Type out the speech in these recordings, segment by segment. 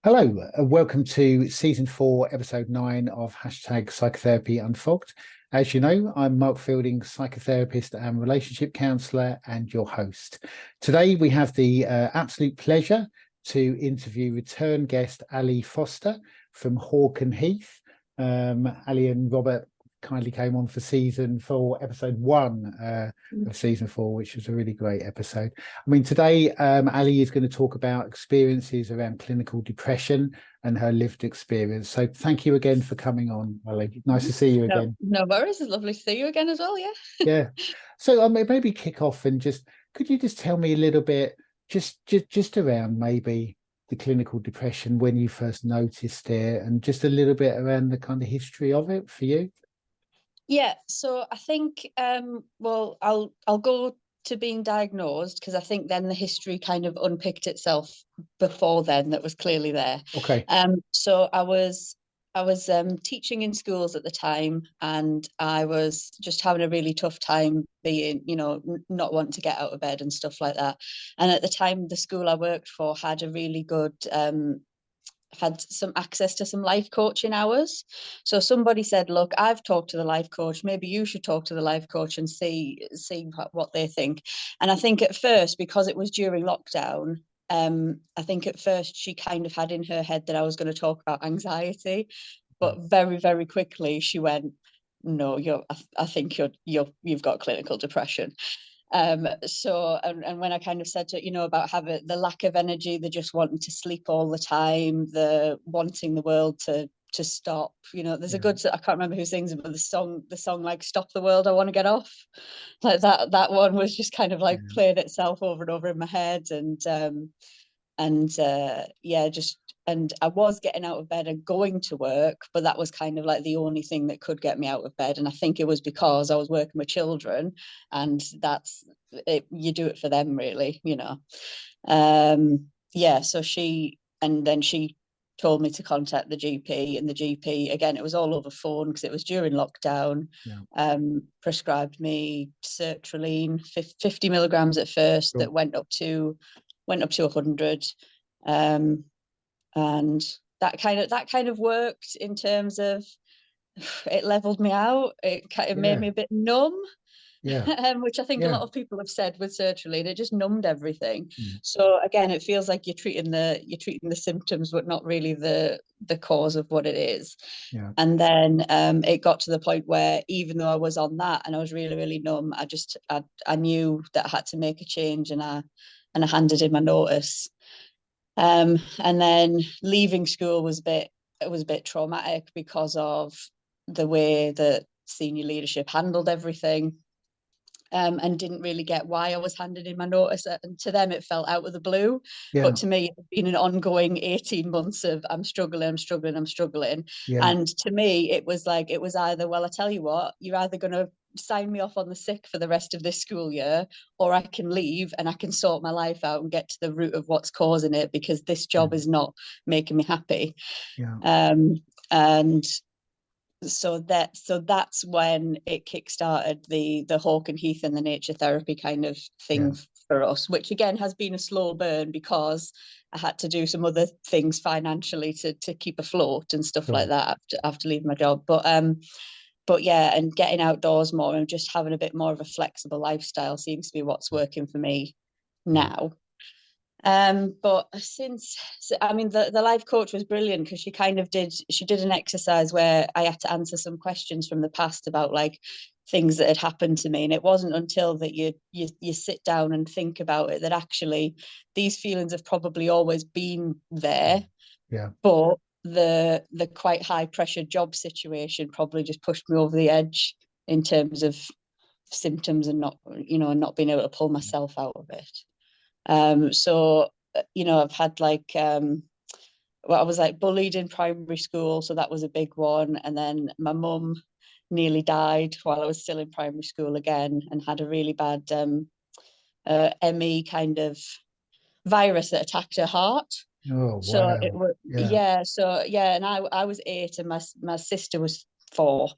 Hello, welcome to season 4, episode 9 of hashtag Psychotherapy Unfogged. As you know, I'm Mark Fielding, psychotherapist and relationship counsellor, and your host. Today, we have the absolute pleasure to interview return guest Ali Foster from Hawk Heath. Ali and Robert kindly came on for season 4, episode 1 of season 4, which was a really great episode. I mean, today Ali is going to talk about experiences around clinical depression and her lived experience. So thank you again for coming on, Ali. Nice to see you again. No worries. It's lovely to see you again as well. Yeah. Yeah. So maybe kick off and could you just tell me a little bit just around maybe the clinical depression, when you first noticed it, and just a little bit around the kind of history of it for you? Yeah. So I think well, I'll go to being diagnosed, because I think then the history kind of unpicked itself before then, that was clearly there. Okay. So I was teaching in schools at the time, and I was just having a really tough time being, not wanting to get out of bed and stuff like that. And at the time, the school I worked for had a really good had some access to some life coaching hours. So somebody said, look, I've talked to the life coach, maybe you should talk to the life coach and see what they think. And I think at first, because it was during lockdown, I think at first she kind of had in her head that I was going to talk about anxiety, but very, very quickly she went, no, I think you've got clinical depression. And when I kind of said to, about having the lack of energy, the just wanting to sleep all the time, the wanting the world to stop, there's a good, I can't remember who sings it, but the song like Stop the World, I Want to Get Off, like that one was just kind of like played itself over and over in my head. And I was getting out of bed and going to work, but that was kind of like the only thing that could get me out of bed. And I think it was because I was working with children, and that's it, you do it for them, really. So she told me to contact the GP, and the GP, again, it was all over phone because it was during lockdown. Prescribed me sertraline, 50 milligrams at first, that went up to 100. And that kind of worked in terms of, it leveled me out. It made me a bit numb. Which I think a lot of people have said with sertraline, it just numbed everything. So again, it feels like you're treating the symptoms, but not really the cause of what it is. And then it got to the point where, even though I was on that and I was really, really numb, I knew that I had to make a change, and I handed in my notice. And then leaving school was a bit traumatic because of the way that senior leadership handled everything. And didn't really get why I was handing in my notice. And to them, it felt out of the blue. But to me, it's been an ongoing 18 months of I'm struggling. And to me, it was either, well, I tell you what, you're either going to sign me off on the sick for the rest of this school year, or I can leave and I can sort my life out and get to the root of what's causing it, because this job is not making me happy. And so that's when it kickstarted the Hawk Heath and the nature therapy kind of thing for us, which again has been a slow burn because I had to do some other things financially to keep afloat and stuff like that after leaving my job. But yeah, and getting outdoors more and just having a bit more of a flexible lifestyle seems to be what's working for me now. But the life coach was brilliant, because she did an exercise where I had to answer some questions from the past about like things that had happened to me. And it wasn't until that you sit down and think about it that actually these feelings have probably always been there. But the quite high pressure job situation probably just pushed me over the edge in terms of symptoms, and not being able to pull myself out of it. So I've had I was like bullied in primary school, so that was a big one. And then my mum nearly died while I was still in primary school again, and had a really bad ME kind of virus that attacked her heart. Oh, So wow. it was and I was 8 and my sister was 4.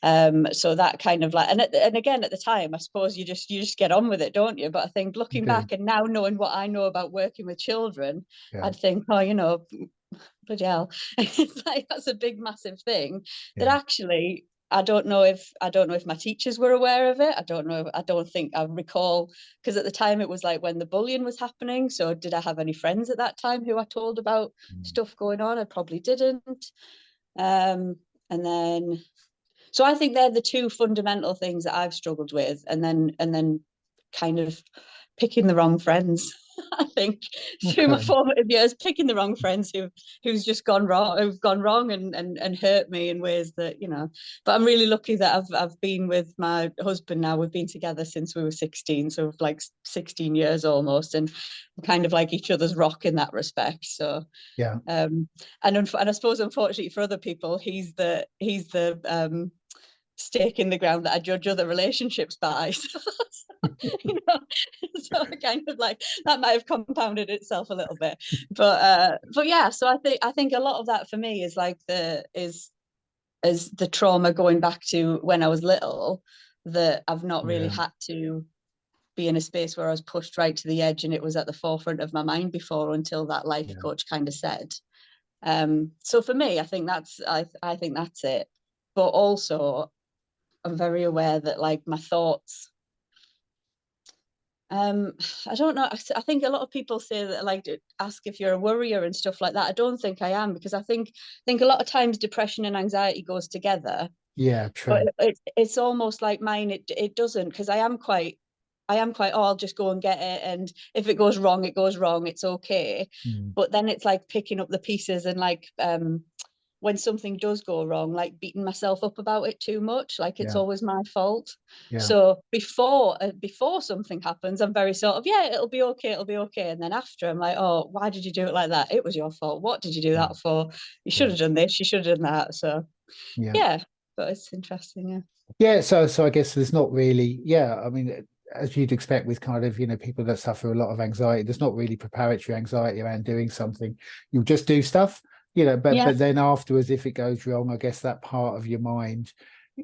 So that kind of and again, at the time, I suppose you just get on with it, don't you? But I think looking back and now knowing what I know about working with children, I'd think, bloody hell. It's like, that's a big, massive thing that actually, I don't know if my teachers were aware of it. I don't know. I don't think I recall, because at the time it was like when the bullying was happening. So did I have any friends at that time who I told about stuff going on? I probably didn't. And then, so I think they're the two fundamental things that I've struggled with, and then kind of picking the wrong friends. I think through my formative years, picking the wrong friends who've just gone wrong, and hurt me in ways that, you know. But I'm really lucky that I've been with my husband now. We've been together since we were 16, so like 16 years almost, and we're kind of like each other's rock in that respect. So and I suppose, unfortunately for other people, he's the stake in the ground that I judge other relationships by. So, you know, so kind of like that might have compounded itself a little bit, but yeah. So I think a lot of that for me is like is the trauma going back to when I was little, that I've not really had to be in a space where I was pushed right to the edge and it was at the forefront of my mind before, until that life coach kind of said. So for me, I think that's it. But also, I'm very aware that like my thoughts, I don't know. I think a lot of people say that, like, ask if you're a worrier and stuff like that. I don't think I am, because I think a lot of times depression and anxiety goes together. Yeah, true. But it's almost like mine. It doesn't, because I am quite. Oh, I'll just go and get it, and if it goes wrong, it goes wrong. It's okay. But then it's like picking up the pieces, and like when something does go wrong, like beating myself up about it too much, like it's always my fault. So before something happens, I'm very sort of, it'll be okay. And then after, I'm like, oh, why did you do it like that? It was your fault. What did you do that for? You should have done this, you should have done that. So but it's interesting. So I guess there's not really, I mean, as you'd expect with kind of, people that suffer a lot of anxiety, there's not really preparatory anxiety around doing something. You'll just do stuff, but then afterwards, if it goes wrong, I guess that part of your mind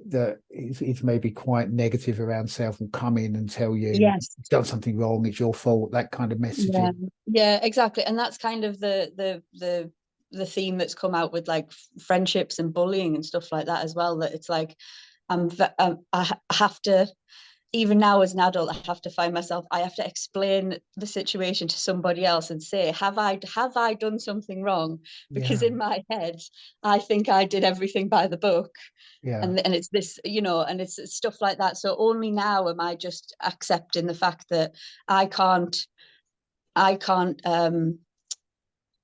that is maybe quite negative around self will come in and tell you you've done something wrong, it's your fault, that kind of messaging. Yeah, exactly. And that's kind of the theme that's come out with like friendships and bullying and stuff like that as well, that it's like I have to, even now as an adult, I have to explain the situation to somebody else and say, have I done something wrong? Because in my head, I think I did everything by the book. And it's this, and it's stuff like that. So only now am I just accepting the fact that I can't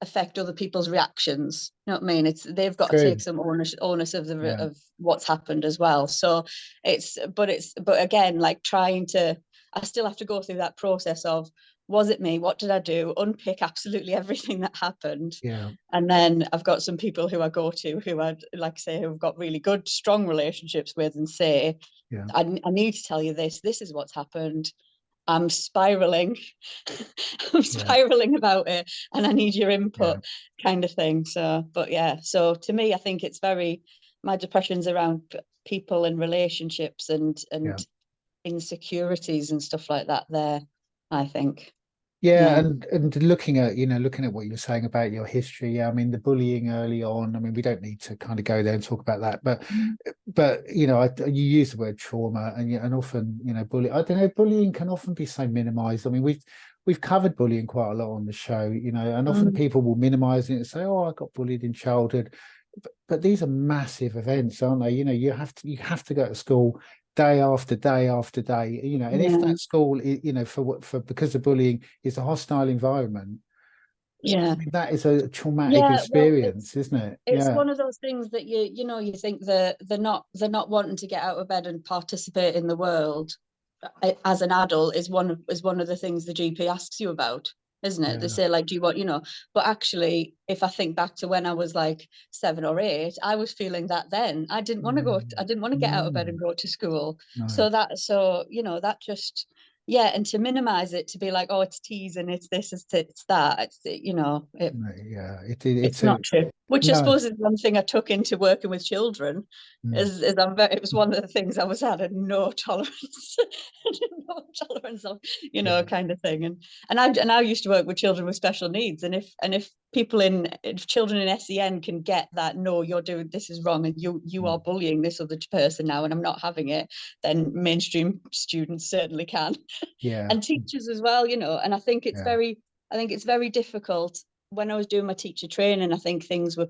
affect other people's reactions. You know what I mean? They've got to take some onus of what's happened as well. So but again, like I still have to go through that process of, was it me? What did I do? Unpick absolutely everything that happened. And then I've got some people who I go to who I, like I say, who've got really good, strong relationships with, and say, I need to tell you this. This is what's happened. I'm spiraling. I'm spiraling about it, and I need your input, kind of thing. So, but so to me, I think it's my depression's around people and relationships and insecurities and stuff like that there, I think. And looking at what you're saying about your history, I mean, the bullying early on, I mean, we don't need to kind of go there and talk about that, but you use the word trauma, and often, bullying can often be so minimized. I mean, we've covered bullying quite a lot on the show, and often people will minimize it and say, oh, I got bullied in childhood, but these are massive events, aren't they? You have to go to school day after day after day, and if that school, because of bullying is a hostile environment, I mean, that is a traumatic experience, isn't it? It's one of those things that you think that they're not wanting to get out of bed and participate in the world as an adult is one of the things the GP asks you about, isn't it? They say, like, do you want, but actually, if I think back to when I was like 7 or 8, I was feeling that then. I didn't want to get out of bed and go to school. So that just, and to minimize it, to be like, oh, it's teasing, it's this, it's that, it's not true. Which I suppose is one thing I took into working with children, is it was one of the things I had no tolerance, of, kind of thing. And I used to work with children with special needs, and if people children in SEN can get that, no, you're doing, this is wrong, and you are bullying this other person now, and I'm not having it, then mainstream students certainly can. Yeah. And teachers as well, you know. And I think it's very difficult. When I was doing my teacher training, I think things were,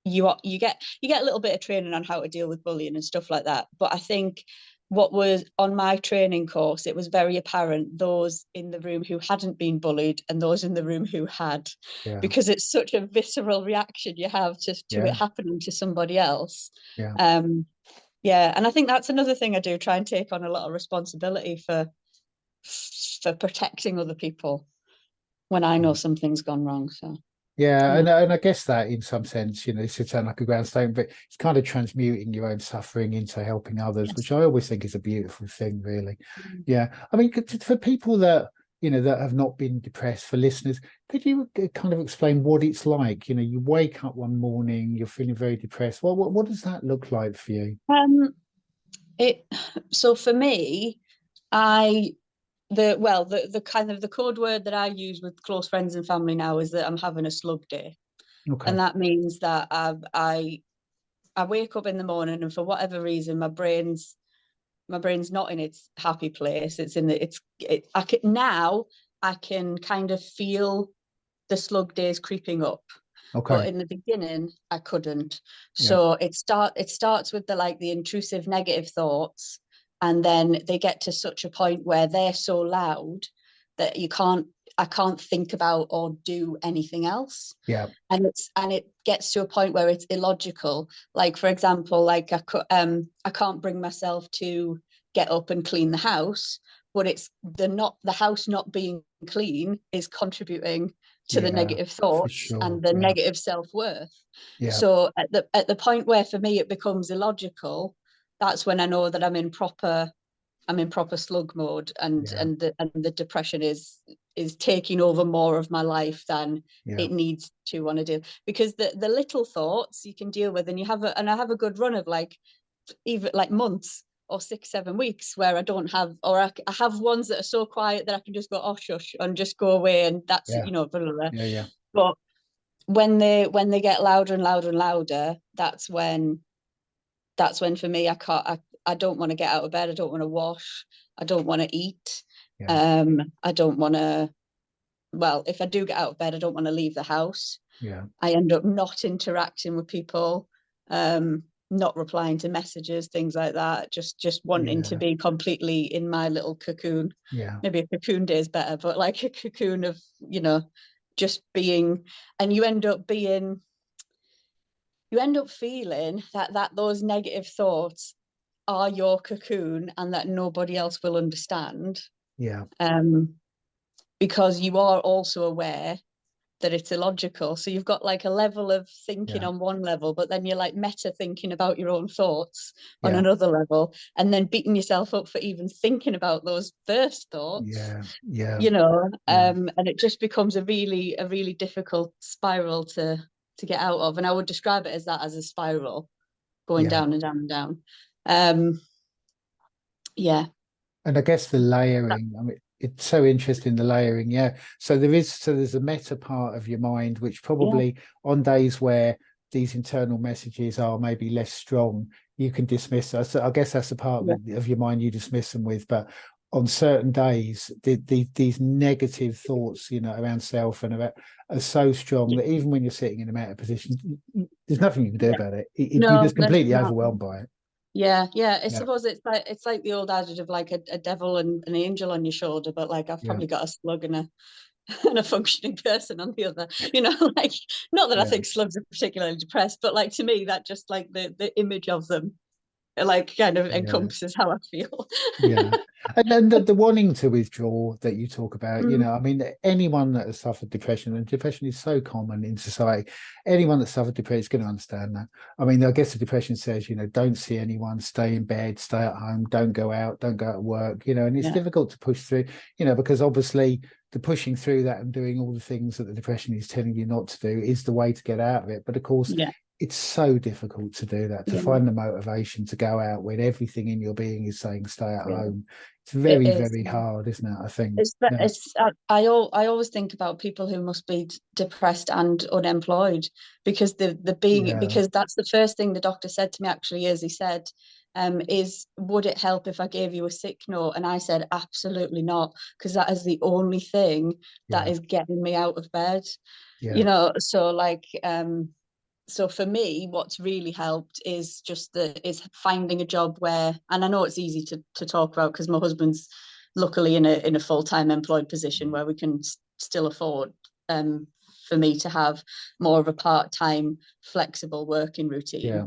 you get a little bit of training on how to deal with bullying and stuff like that. But I think what was on my training course, it was very apparent those in the room who hadn't been bullied and those in the room who had, because it's such a visceral reaction you have to it happening to somebody else. And I think that's another thing I do, try and take on a lot of responsibility for protecting other people when I know something's gone wrong. So and I guess that in some sense, you know, this would sound like a grand statement, but it's kind of transmuting your own suffering into helping others, which I always think is a beautiful thing, really. I mean, for people that, you know, that have not been depressed, for listeners, could you kind of explain what it's like? You know, you wake up one morning, you're feeling very depressed. Well, what does that look like for you? So for me, the kind of the code word that I use with close friends and family now is that I'm having a slug day. And that means that I wake up in the morning, and for whatever reason my brain's not in its happy place. It's in I can kind of feel the slug days creeping up. But in the beginning I couldn't. So it starts with the intrusive negative thoughts, and then they get to such a point where they're so loud that I can't think about or do anything else. And it gets to a point where it's illogical. Like, for example, I can't bring myself to get up and clean the house, but it's the house not being clean is contributing to the negative thoughts and the negative self-worth. So at the point where for me it becomes illogical, that's when I know that I'm in proper slug mode, and the depression is taking over more of my life than it needs to want to do. Because the little thoughts you can deal with, and I have a good run of even months or 6-7 weeks where I don't have, or I have ones that are so quiet that I can just go, oh shush, and just go away, and that's it, you know, blah, blah, blah. But when they get louder and louder and louder, that's when for me I don't want to get out of bed, I don't want to wash, I don't want to eat, I don't want to, well, if I do get out of bed, I don't want to leave the house. I end up not interacting with people, not replying to messages, things like that, just wanting to be completely in my little cocoon. Maybe a cocoon day is better, but like a cocoon of, you know, just being. And you end up feeling that those negative thoughts are your cocoon, and that nobody else will understand, because you are also aware that it's illogical. So you've got a level of thinking on one level, but then you're meta thinking about your own thoughts on another level, and then beating yourself up for even thinking about those first thoughts. You know, and it just becomes a really difficult spiral to get out of. And I would describe it as a spiral going down and down and down. And I guess the layering, I mean, it's so interesting, the layering. So there's a meta part of your mind, which probably on days where these internal messages are maybe less strong, you can dismiss. I guess that's the part of your mind you dismiss them with. But on certain days, these negative thoughts, you know, around self and about are so strong that even when you're sitting in a meta position, there's nothing you can do about it. You're just completely overwhelmed by it. I suppose it's like the old adage of a devil and an angel on your shoulder, but I've probably got a slug and a functioning person on the other, you know, not that I think slugs are particularly depressed, but to me that just the image of them kind of encompasses how I feel. And then the wanting to withdraw that you talk about, you know, I mean, anyone that has suffered depression, and depression is so common in society, anyone that suffered depression is going to understand that. I mean, I guess the depression says, you know, don't see anyone, stay in bed, stay at home, don't go out, don't go to work, you know, and it's difficult to push through, you know, because obviously the pushing through that and doing all the things that the depression is telling you not to do is the way to get out of it. But of course, it's so difficult to do that, to Yeah, find the motivation to go out when everything in your being is saying stay at yeah, home. It's it very, is. very hard, isn't it? I think. It's Yeah. I always think about people who must be depressed and unemployed, because the being, Yeah. because that's the first thing the doctor said to me, actually, is he said, is, would it help if I gave you a sick note? And I said, absolutely not, because that is the only thing that Yeah. is getting me out of bed. Yeah. So like, so for me, what's really helped is is finding a job where, and I know it's easy to talk about because my husband's luckily in a full-time employed position where we can still afford, um, for me to have more of a part-time flexible working Yeah.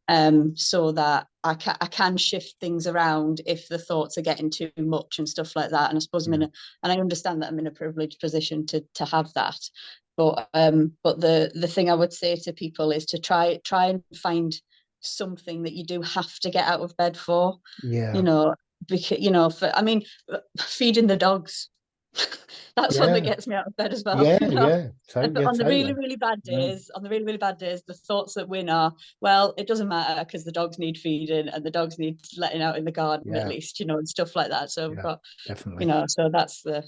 routine, so that I can shift things around if the thoughts are getting too much and stuff like that. And I suppose Yeah. and I understand that I'm in a privileged position to have that. But the thing I would say to people is to try and find something that you do have to get out of bed for, you Yeah. know, because I mean, feeding the dogs. That's one that Yeah. gets me out of bed as well. Yeah. Yeah. So But yeah, on the really, totally. really bad Yeah. days, the thoughts that win are, well, it doesn't matter because the dogs need feeding and the dogs need letting out in the garden at Yeah. least, and stuff like that. So we've Yeah. got, Definitely. so that's the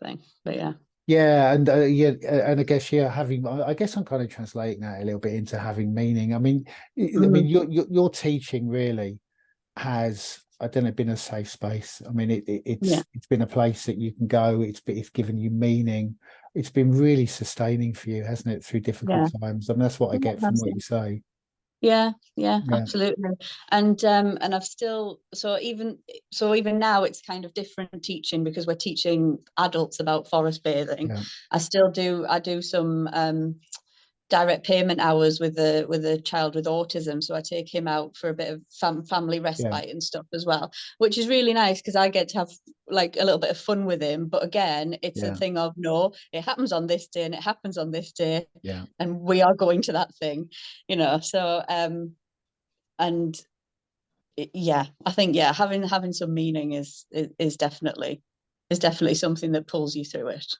thing. But yeah. Yeah, and yeah, and I guess yeah, having I guess I'm kind of translating that a little bit into having meaning. I mean, Mm, your teaching really has, I don't know, been a safe space. I mean, yeah. it's been a place that you can go. It's given you meaning. It's been really sustaining for you, hasn't it, through difficult Yeah. times? I mean, that's what I Yeah, get from that's what it. you say. Yeah, Yeah, absolutely. And I've still, even now it's kind of different teaching because we're teaching adults about forest bathing. yeah, I do some direct payment hours with a child with autism, so I take him out for a bit of family yeah, respite and stuff as well, which is really nice because I get to have like a little bit of fun with him. But again, it's a yeah, thing of, no, it happens on this day and it happens on this day, yeah. and we are going to that thing, so and yeah, I think, yeah, having some meaning is definitely something that pulls you through it.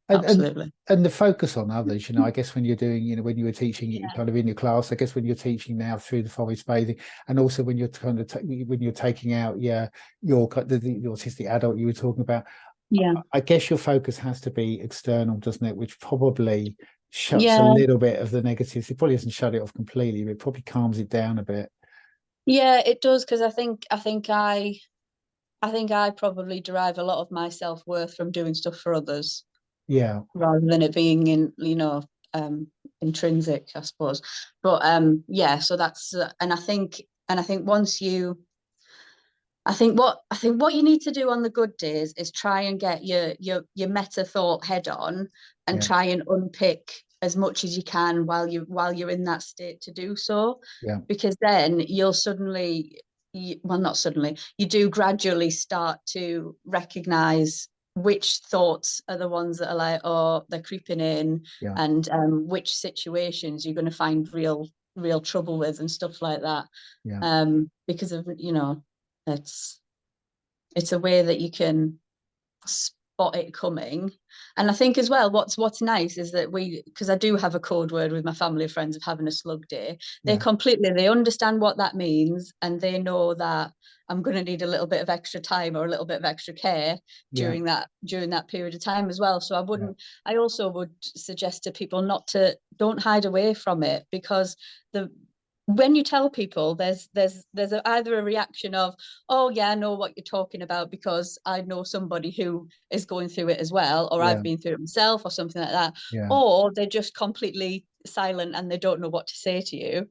And Absolutely. and the focus on others, I guess when you're doing, when you were teaching Yeah. kind of in your class, I guess when you're teaching now through the forest bathing, and also when you're kind of when you're taking out, yeah, the autistic adult you were talking about, Yeah. I guess your focus has to be external, doesn't it? Which probably shuts a Yeah. little bit of the negatives. It probably doesn't shut it off completely, but it probably calms it down a bit. Yeah, it does, because I think I probably derive a lot of my self-worth from doing stuff for others Yeah, rather than it being um intrinsic, I suppose. But yeah, so that's and I think once you I think what you need to do on the good days is try and get your meta thought head on, and yeah, try and unpick as much as you can while you're in that state to do so, yeah, because then you'll well, not suddenly, you do gradually start to recognize which thoughts are the ones that are like, oh, they're creeping in, yeah, and which situations you're going to find real trouble with and stuff like that, yeah, because of it's it's a way that you can spot it coming. And I think as well, what's nice is that because I do have a code word with my family and friends of having a slug day, yeah, they understand what that means, and they know that I'm going to need a little bit of extra time or a little bit of extra care yeah, during that period of time as well. So yeah, I also would suggest to people don't hide away from it, because the when you tell people, there's either a reaction of, oh yeah, I know what you're talking about because I know somebody who is going through it as well, or yeah, I've been through it myself, or something like that, yeah, or they're just completely silent and they don't know what to say to you. yeah,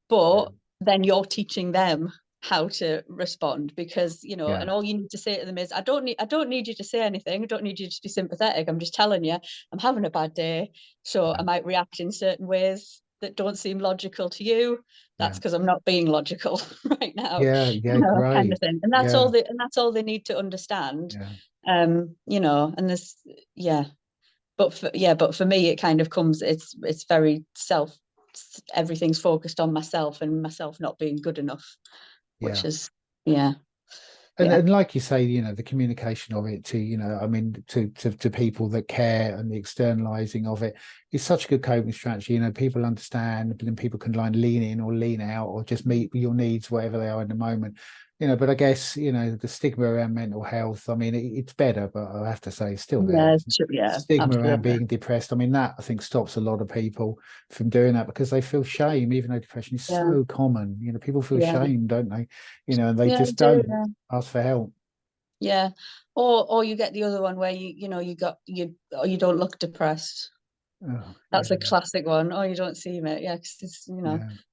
But then you're teaching them how to respond, because yeah, and all you need to say to them is, I don't need you to say anything, I don't need you to be sympathetic, I'm just telling you I'm having a bad day, so I might react in certain ways that don't seem logical to you. yeah, That's because I'm not being logical right now, yeah, yeah, kind of great. thing. And that's Yeah, all they need to understand. yeah, And this, yeah. But for me, it kind of comes. It's very self. Everything's focused on myself and myself not being good enough, which yeah. is, yeah. And like you say, the communication of it to, I mean, to people that care, and the externalizing of it is such a good coping strategy. People understand, but then people can lean in or lean out or just meet your needs, whatever they are in the moment. But I guess, the stigma around mental health, I mean, it's better, but I have to say it's still there. Stigma around being depressed. I mean, that I think stops a lot of people from doing that because they feel shame, even though depression is so common. People feel shame, don't they? And they just don't ask for help. Yeah. Or you get the other one where you don't look depressed. Oh, that's a classic one. Oh, you don't seem it. Yeah, because it's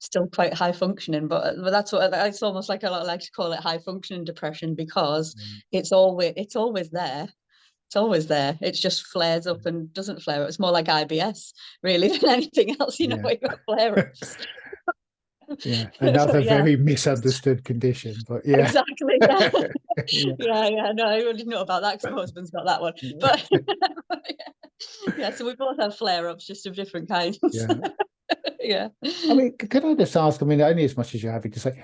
still quite high functioning, but that's what it's almost like I like to call it high functioning depression, because it's always there. It's always there. It just flares up and doesn't flare up. It's more like IBS really than anything else. Where you've got flare-ups. Yeah, another very misunderstood condition, but exactly. Yeah. No, I didn't know about that because my husband's got that one, but so we both have flare-ups, just of different kinds. Yeah. I mean, could I just ask? I mean, only as much as you're happy to say.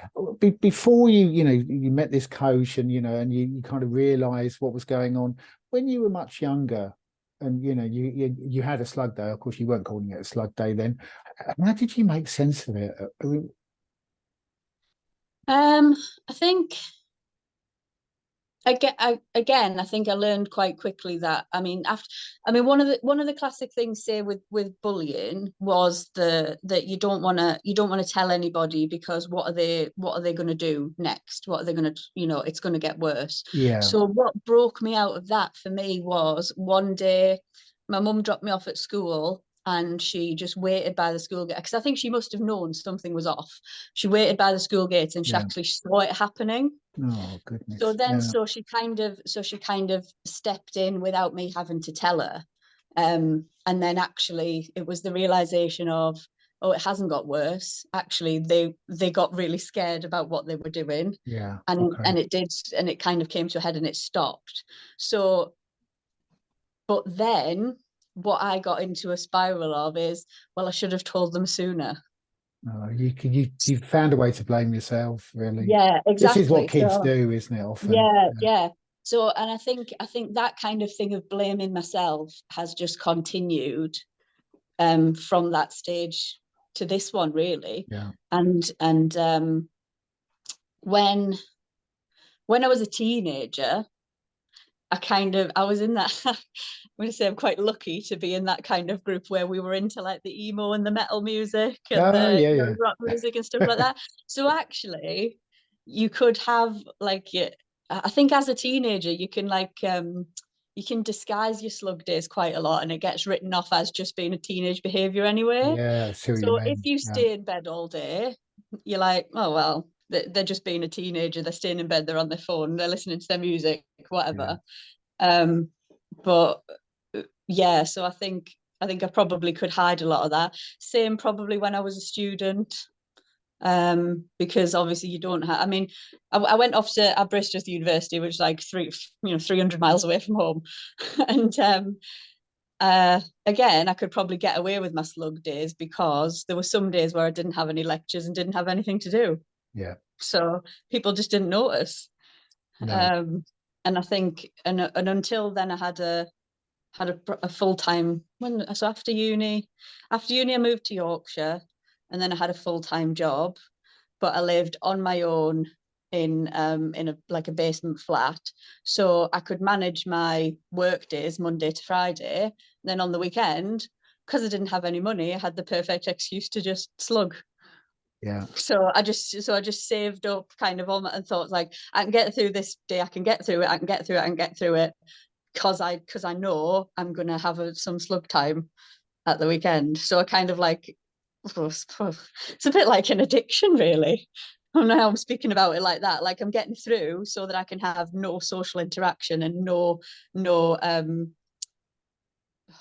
Before you met this coach, and and you kind of realised what was going on when you were much younger, and you had a slug day. Of course, you weren't calling it a slug day then. How did you make sense of it? I think. I think I learned quite quickly that one of the classic things, say, with bullying was that you don't want to tell anybody, because what are they going to do next? What are they going to it's going to get worse. So what broke me out of that for me was one day my mum dropped me off at school, and she just waited by the school gate, because I think she must have known something was off. She waited by the school gate, and she actually saw it happening. Oh goodness! So then, so she kind of stepped in without me having to tell her, and then actually it was the realization of, oh, it hasn't got worse. Actually, they got really scared about what they were doing, and it did, and it kind of came to a head and it stopped. So, but then what I got into a spiral of is, well, I should have told them sooner. No, you found a way to blame yourself, really. Yeah, exactly. This is what kids do, isn't it? Often. Yeah. So, and I think that kind of thing of blaming myself has just continued from that stage to this one, really. Yeah. And when I was a teenager, I was in that. I'm going to say I'm quite lucky to be in that kind of group where we were into like the emo and the metal music and the rock music and stuff like that. So actually, you could have I think as a teenager you can you can disguise your slug days quite a lot, and it gets written off as just being a teenage behavior anyway. Yeah, so if you stay in bed all day, you're like, oh well, they're just being a teenager, they're staying in bed, they're on their phone, they're listening to their music, whatever. But yeah, so I think I probably could hide a lot of that. Same probably when I was a student, because obviously you don't have. I went off to Aberystwyth University, which is like 300 miles away from home, and again, I could probably get away with my slug days because there were some days where I didn't have any lectures and didn't have anything to do. Yeah. So people just didn't notice. No. And I think, and until then, I had a full time so after uni, I moved to Yorkshire, and then I had a full time job, but I lived on my own in a basement flat, so I could manage my work days Monday to Friday. And then on the weekend, because I didn't have any money, I had the perfect excuse to just slug. Yeah. So I just saved up kind of all my, and thought like, I can get through this day, I can get through it, I can get through it, because I know I'm gonna have some slug time at the weekend. So I kind of like, it's a bit like an addiction, really. I don't know how I'm speaking about it like that. Like I'm getting through so that I can have no social interaction and no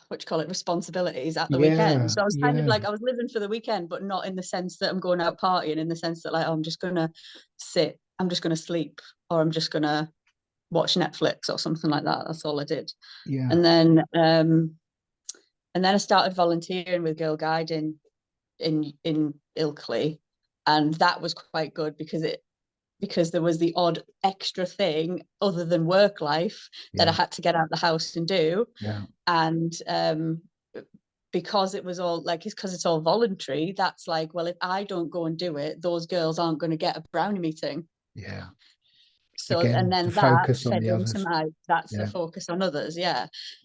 what you call it, responsibilities at the weekend. So I was kind of like, I was living for the weekend, but not in the sense that I'm going out partying, in the sense that like, oh, I'm just gonna sit, I'm just gonna sleep, or I'm just gonna watch Netflix or something like that. That's all I did. And then I started volunteering with Girl Guiding in Ilkley, and that was quite good because because there was the odd extra thing other than work life that I had to get out of the house and do. And because it was all like, it's because it's all voluntary, that's like, well, if I don't go and do it, those girls aren't going to get a brownie meeting. So again, and then the that focus on fed the into others. The focus on others.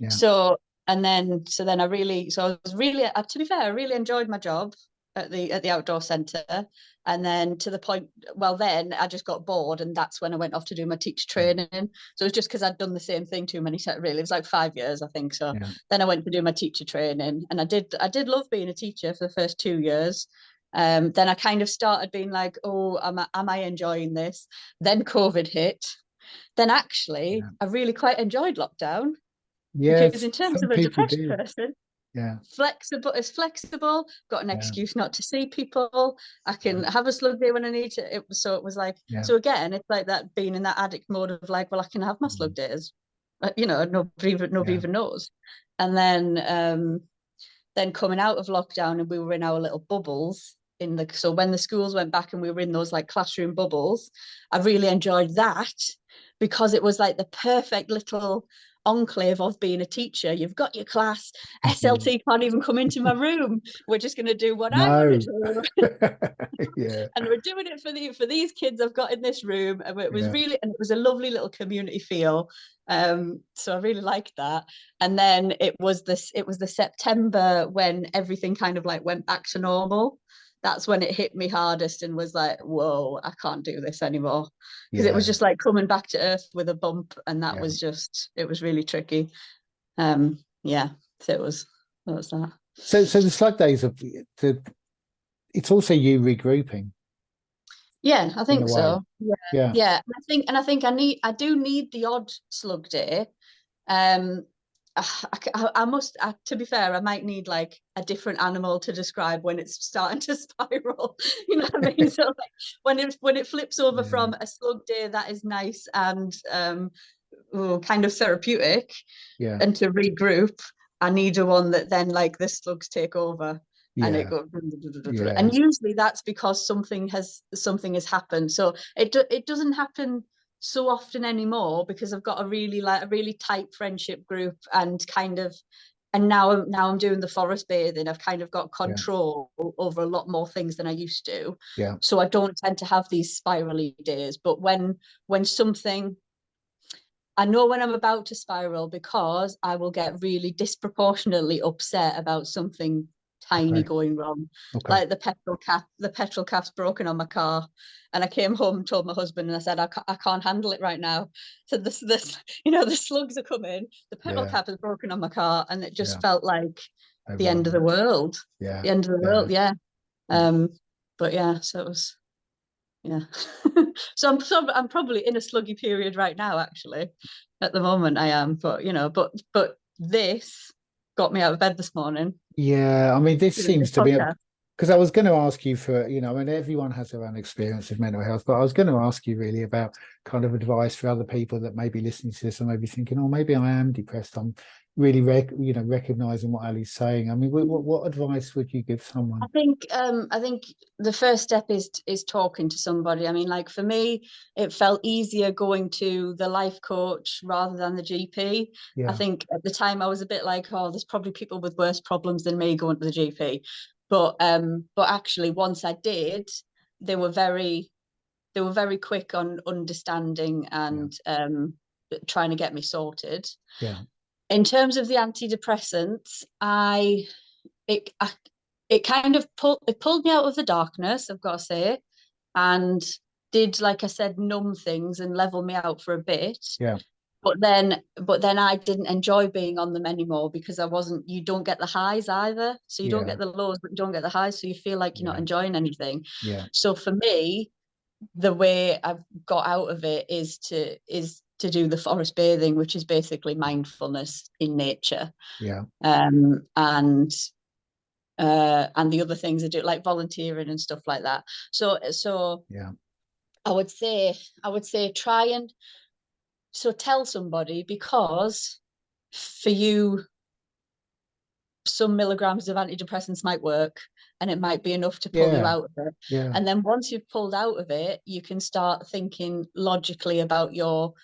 So and then I was really, to be fair, I really enjoyed my job at the outdoor centre. And then to the point, well, then I just got bored, and that's when I went off to do my teacher training. So it was just because I'd done the same thing too many times. Really, it was like 5 years, I think. So then I went to do my teacher training, and I did love being a teacher for the first 2 years. Then I kind of started being like, oh, am I enjoying this? Then COVID hit. Then actually, I really quite enjoyed lockdown. Because in terms of a depressed person, it's flexible, got an excuse not to see people, I can have a slug day when I need to. It was like, so again, it's like that, being in that addict mode of like, well, I can have my slug days, nobody even knows. And then coming out of lockdown, and we were in our little bubbles so when the schools went back and we were in those like classroom bubbles, I really enjoyed that, because it was like the perfect little enclave of being a teacher. You've got your class, SLT can't even come into my room, we're just going to do what I want to do. And we're doing it for these kids I've got in this room. And it was and it was a lovely little community feel. So I really liked that. And then it was the September when everything kind of like went back to normal. That's when it hit me hardest and was like, whoa, I can't do this anymore. Because it was just like coming back to earth with a bump, and that was just, it was really tricky. So it was that. So the slug days it's also you regrouping. Yeah, I think so. Yeah. I think I do need the odd slug day. I must, to be fair, I might need like a different animal to describe when it's starting to spiral. You know what I mean? So like when it flips over from a slug day that is nice and kind of therapeutic, and to regroup, I need a one that then like the slugs take over. And it goes, and usually that's because something has happened. So it doesn't happen so often anymore, because I've got a really tight friendship group, and now I'm doing the forest bathing. I've kind of got control over a lot more things than I used to. So I don't tend to have these spirally days. But when something, I know when I'm about to spiral, because I will get really disproportionately upset about something tiny going wrong. Like the petrol cap's broken on my car, and I came home and told my husband, and I said, I can't handle it right now. So this the slugs are coming, the petrol cap is broken on my car, and it just felt like the end of the world. The end of the world. But so it was. So I'm probably in a sluggy period right now, actually. At the moment I am, but but this got me out of bed this morning. I mean, this seems to be because I was going to ask you for, I mean, everyone has their own experience with mental health, but I was going to ask you really about kind of advice for other people that may be listening to this and maybe thinking, oh, maybe I am depressed. I'm really, recognizing what Ali's saying. I mean, what advice would you give someone? I think the first step is talking to somebody. I mean, like for me, it felt easier going to the life coach rather than the GP. I think at the time I was a bit like, oh, there's probably people with worse problems than me going to the GP. But actually, once I did, they were very quick on understanding and trying to get me sorted. In terms of the antidepressants, it kind of pulled me out of the darkness, I've got to say, and did, like I said, numb things and level me out for a bit. But then I didn't enjoy being on them anymore, because you don't get the highs either. So you don't get the lows, but you don't get the highs. So you feel like you're not enjoying anything. So for me, the way I've got out of it is to do the forest bathing, which is basically mindfulness in nature. And the other things I do, like volunteering and stuff like that. So I would say try and tell somebody, because for you some milligrams of antidepressants might work, and it might be enough to pull you out of it. And then once you've pulled out of it, you can start thinking logically about your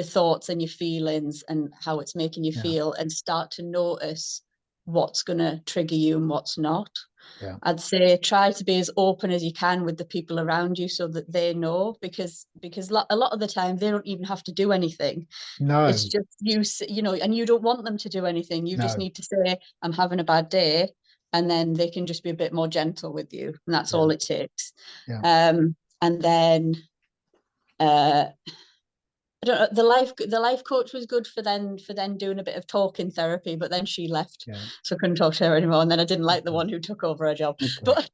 thoughts and your feelings and how it's making you feel, and start to notice what's going to trigger you and what's not. I'd say try to be as open as you can with the people around you so that they know, because a lot of the time they don't even have to do anything. No, it's just you know, and you don't want them to do anything. You just need to say, I'm having a bad day, and then they can just be a bit more gentle with you, and that's all it takes. And then I don't know, the life coach was good for then doing a bit of talking therapy, but then she left, so I couldn't talk to her anymore. And then I didn't like the one who took over her job. But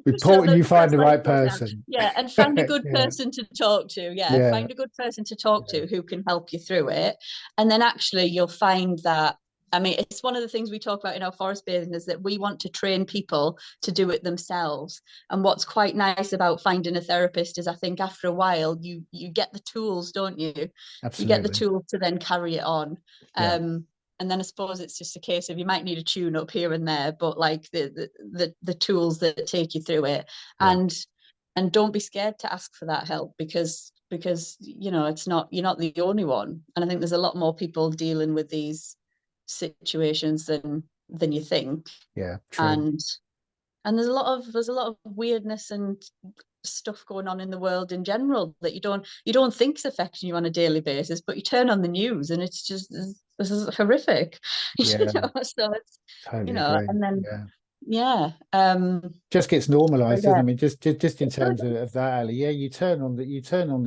important, you find the right person. And find a good person to talk to. Find a good person to talk to who can help you through it. And then actually you'll find that, I mean, it's one of the things we talk about in our forest bathing, is that we want to train people to do it themselves. And what's quite nice about finding a therapist is, I think after a while you get the tools, don't you? Absolutely. You get the tools to then carry it on. And then I suppose it's just a case of, you might need a tune up here and there, but like the tools that take you through it. And don't be scared to ask for that help, because you know, you're not the only one. And I think there's a lot more people dealing with these situations than you think. True. And there's a lot of weirdness and stuff going on in the world in general that you don't think is affecting you on a daily basis, but you turn on the news and it's just, this is horrific. You know? So it's totally, you know, agree. And then just gets normalized, doesn't it? I mean, just in terms of that, Ali. You turn on the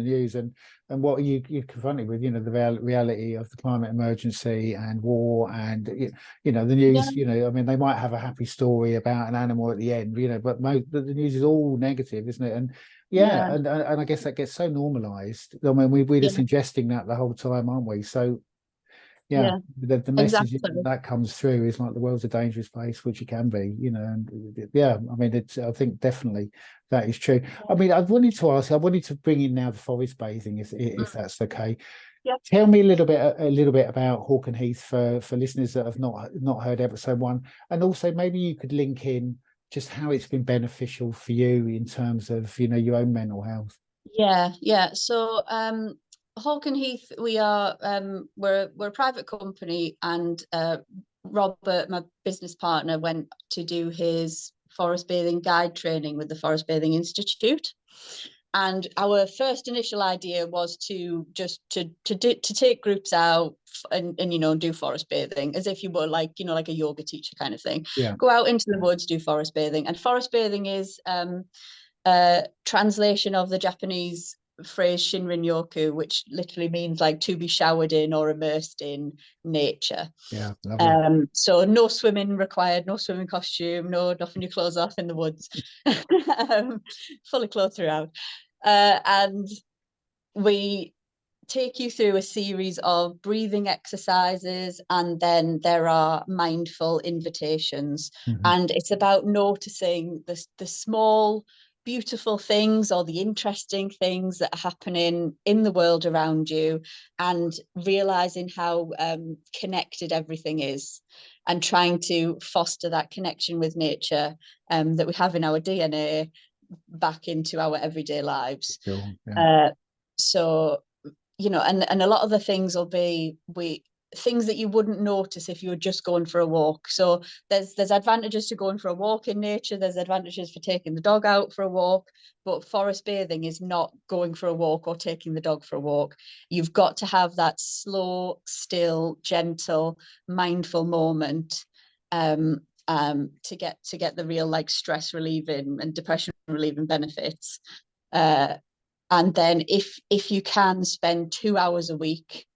news, and what you're confronted with, you know, the reality of the climate emergency and war, and you know, the news. You know, I mean, they might have a happy story about an animal at the end, you know, but the news is all negative, isn't it? And and I guess that gets so normalized. I mean, we're just ingesting that the whole time, aren't we? So the message that comes through is like, the world's a dangerous place, which it can be, you know. And I mean, I think definitely that is true. I mean, I wanted to bring in now the forest bathing, if that's okay. Tell me a little bit about Hawk Heath for listeners that have not heard episode 1, and also maybe you could link in just how it's been beneficial for you in terms of, you know, your own mental health. So Hawk Heath, we're a private company, and Robert, my business partner, went to do his forest bathing guide training with the Forest Bathing Institute. And our first initial idea was to take groups out and you know, do forest bathing as if you were like, you know, like a yoga teacher kind of thing. Go out into the woods, do forest bathing. And forest bathing is translation of the Japanese phrase Shinrin Yoku, which literally means like to be showered in or immersed in nature. So no swimming required, no swimming costume, no doffing your clothes off in the woods. Fully clothed throughout. And we take you through a series of breathing exercises, and then there are mindful invitations. And it's about noticing the small beautiful things or the interesting things that are happening in the world around you, and realizing how connected everything is, and trying to foster that connection with nature that we have in our DNA back into our everyday lives. So, you know, and a lot of the things will be things that you wouldn't notice if you were just going for a walk. So there's advantages to going for a walk in nature, there's advantages for taking the dog out for a walk, but forest bathing is not going for a walk or taking the dog for a walk. You've got to have that slow, still, gentle, mindful moment to get the real like stress relieving and depression relieving benefits. And then if you can spend 2 hours a week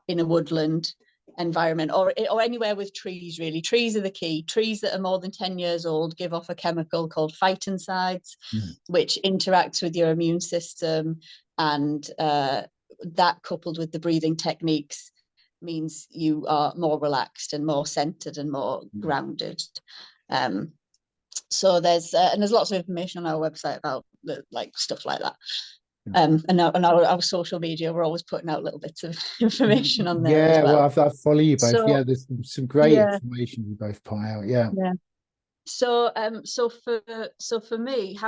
in a woodland environment, or anywhere with trees, really. Trees are the key. Trees that are more than 10 years old give off a chemical called phytoncides, which interacts with your immune system, and that, coupled with the breathing techniques, means you are more relaxed and more centered and more grounded. So there's lots of information on our website about like stuff like that. And our social media, we're always putting out little bits of information on there as well. Well, I follow you both. So, There's some great information you both put out. Yeah. So for me,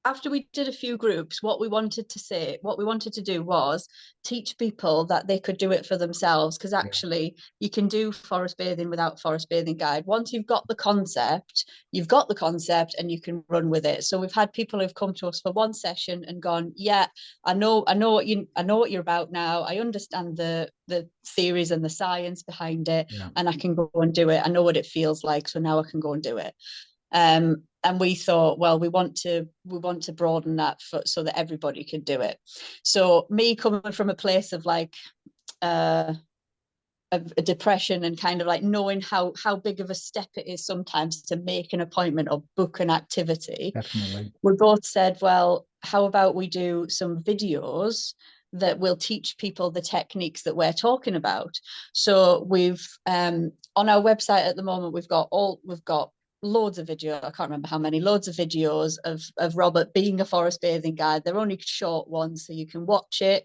after we did a few groups, what we wanted to do was teach people that they could do it for themselves, because actually you can do forest bathing without forest bathing guide. Once you've got the concept and you can run with it. So we've had people who've come to us for one session and gone, yeah, I know what you're about now. I understand the theories and the science behind it, and I can go and do it. I know what it feels like, so now I can go and do it. And we thought, well, we want to broaden that so that everybody can do it. So me coming from a place of like a depression and kind of like knowing how big of a step it is sometimes to make an appointment or book an activity. Definitely. We both said, well, how about we do some videos that will teach people the techniques that we're talking about. So we've on our website at the moment, we've got loads of video. I can't remember how many, loads of videos of Robert being a forest bathing guide. They're only short ones, so you can watch it,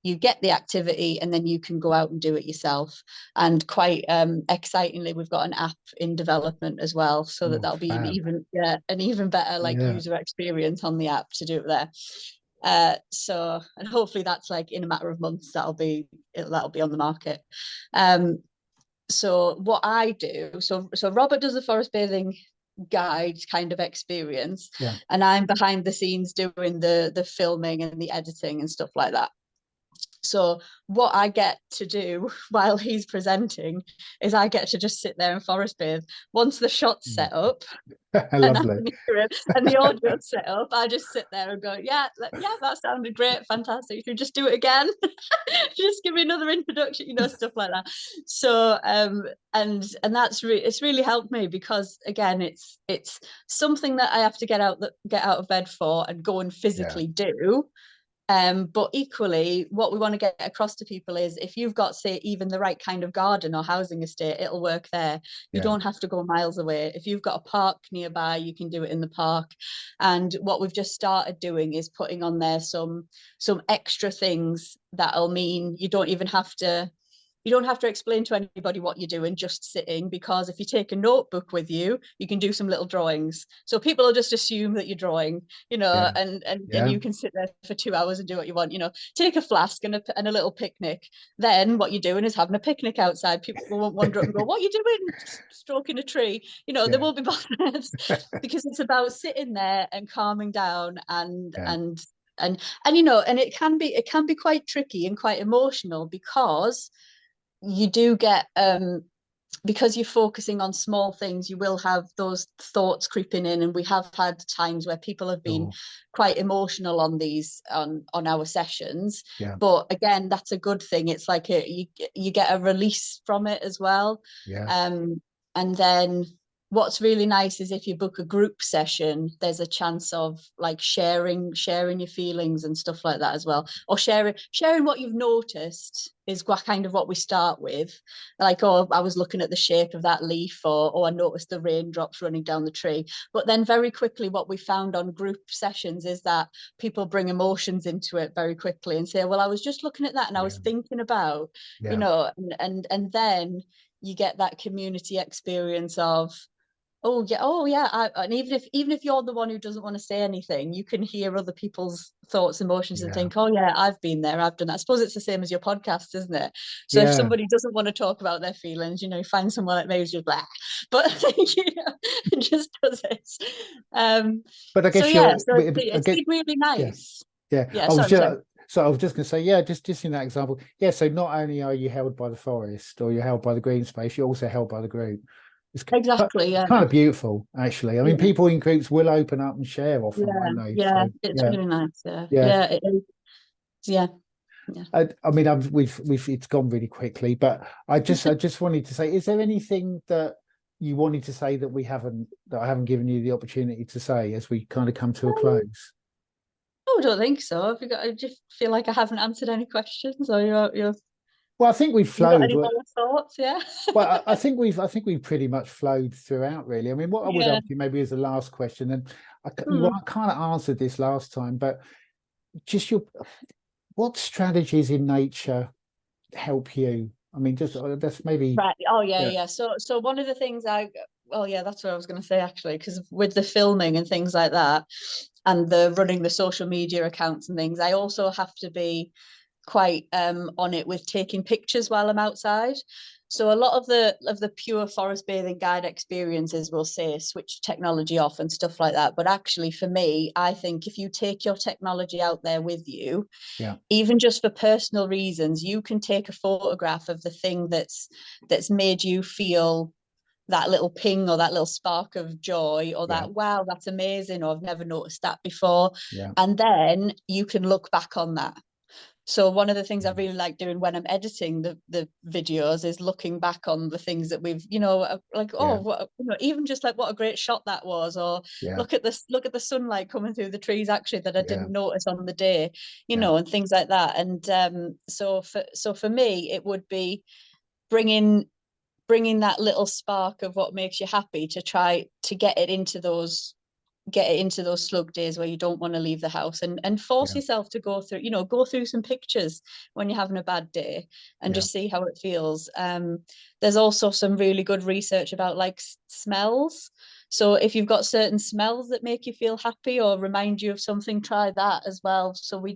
you get the activity, and then you can go out and do it yourself. And quite excitingly, we've got an app in development as well, so that'll be an even better user experience on the app to do it there. So, and hopefully that's like in a matter of months that'll be on the market. So what I do, so Robert does the forest bathing guide kind of experience, and I'm behind the scenes doing the filming and the editing and stuff like that. So what I get to do while he's presenting is I get to just sit there and forest bathe. Once the shot's set up and the audio's set up, I just sit there and go, yeah, that sounded great, fantastic. Should we just do it again? Just give me another introduction, stuff like that. So and that's it's really helped me, because again, it's something that I have to get out of bed for and go and physically do. But equally, what we want to get across to people is, if you've got, say, even the right kind of garden or housing estate, it'll work there. You don't have to go miles away. If you've got a park nearby, you can do it in the park. And what we've just started doing is putting on there some extra things that'll mean you don't have to explain to anybody what you're doing, just sitting, because if you take a notebook with you, you can do some little drawings. So people will just assume that you're drawing, and you can sit there for 2 hours and do what you want, take a flask and a little picnic. Then what you're doing is having a picnic outside. People won't wander up and go, what are you doing? Stroking a tree. They won't be bothered because it's about sitting there and calming down and it can be quite tricky and quite emotional, because you do get because you're focusing on small things, you will have those thoughts creeping in, and we have had times where people have been quite emotional on our sessions. But again, that's a good thing. It's like you get a release from it as well. And then what's really nice is if you book a group session, there's a chance of like sharing your feelings and stuff like that as well, or sharing what you've noticed is kind of what we start with. Like, oh, I was looking at the shape of that leaf, or I noticed the raindrops running down the tree. But then very quickly, what we found on group sessions is that people bring emotions into it very quickly and say, well, I was just looking at that and I was thinking about, and then you get that community experience of, and even if you're the one who doesn't want to say anything, you can hear other people's thoughts, emotions, and think, oh yeah, I've been there, I've done that. I suppose it's the same as your podcast, isn't it? So if somebody doesn't want to talk about their feelings, find someone that maybe just blah, but just does it. But I guess it's been really nice. So I was just going to say, just in that example, so not only are you held by the forest or you're held by the green space, you're also held by the group. It's kind of beautiful, actually. I mean, people in groups will open up and share often, won't they? It's really nice. It is. I mean, it's gone really quickly, but I just wanted to say, is there anything that you wanted to say that I haven't given you the opportunity to say as we kind of come to a close? Oh, I don't think so. I just feel like I haven't answered any questions, or you're. Well, I think we've flowed. Any more thoughts? Well, I think we've pretty much flowed throughout, really. I mean, what I would ask you maybe as the last question, and I kind of answered this last time, but just what strategies in nature help you? I mean, just that's maybe right. Oh yeah. So one of the things well, yeah, that's what I was going to say actually, because with the filming and things like that, and the running the social media accounts and things, I also have to be quite on it with taking pictures while I'm outside. So a lot of the pure forest bathing guide experiences will say switch technology off and stuff like that. But actually, for me, I think if you take your technology out there with you, yeah, even just for personal reasons, you can take a photograph of the thing that's made you feel that little ping or that little spark of joy, or yeah, that wow, that's amazing, or I've never noticed that before. yeah, And then you can look back on that. So one of the things I really like doing when I'm editing the videos is looking back on the things that we've, like, oh, yeah, what, even just like what a great shot that was, or yeah, look at this, look at the sunlight coming through the trees actually that I yeah, didn't notice on the day, yeah, and things like that. And so for me, it would be bringing that little spark of what makes you happy to try to get it into those slug days where you don't want to leave the house, and force yeah, yourself to go through some pictures when you're having a bad day and yeah, just see how it feels. There's also some really good research about like smells. So if you've got certain smells that make you feel happy or remind you of something, try that as well. So we're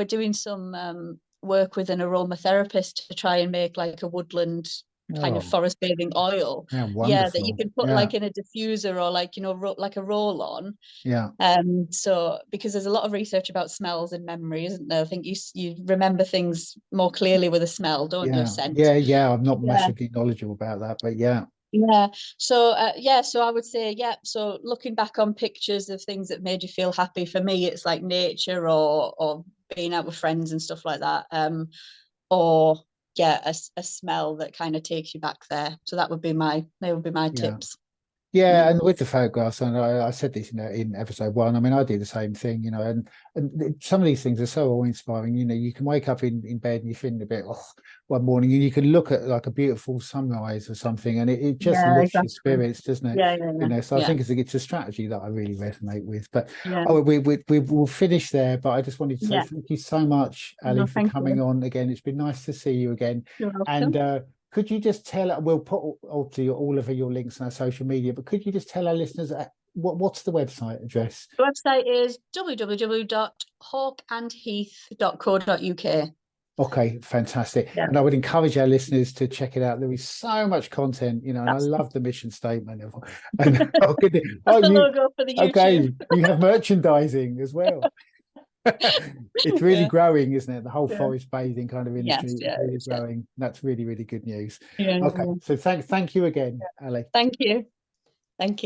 doing some work with an aromatherapist to try and make like a woodland kind of oh, forest bathing oil, yeah, yeah, that you wonderful, can put yeah, like in a diffuser, or like like a roll on. yeah, So because there's a lot of research about smells and memory, isn't there? I think you remember things more clearly with a smell, don't you? A yeah, scent. yeah, yeah. I'm not Yeah. massively knowledgeable about that, but yeah, Yeah. So so I would say, yeah, so looking back on pictures of things that made you feel happy, for me it's like nature, or being out with friends and stuff like that. Or yeah, a smell that kind of takes you back there. So they would be my yeah. tips. Yeah, Yeah. and with the photographs, and I said this in episode one. I mean, I do the same thing, and some of these things are so awe-inspiring. You can wake up in bed and you're feeling a bit one morning, and you can look at like a beautiful sunrise or something, and it just Yeah, lifts your exactly. spirits, doesn't it? Yeah. So I Yeah. think it's a strategy that I really resonate with. But Yeah. we'll finish there. But I just wanted to say Yeah. thank you so much, Ali, No, for thank coming you. on again. It's been nice to see you again, You're and. welcome. Could you just tell? We'll put all of your links on our social media, but could you just tell our listeners what's the website address? The website is www.hawkandheath.co.uk. Okay, fantastic. Yeah, And I would encourage our listeners to check it out. There is so much content, and I that's love the mission statement. And that's the you logo for the YouTube. okay? You have merchandising as well. It's really Yeah, growing, isn't it? The whole yeah. forest bathing kind of industry Yes, is yeah, really yeah. growing. That's really, really good news. Yeah, Okay, yeah. so thank you again, Ali. Thank you. Thank you.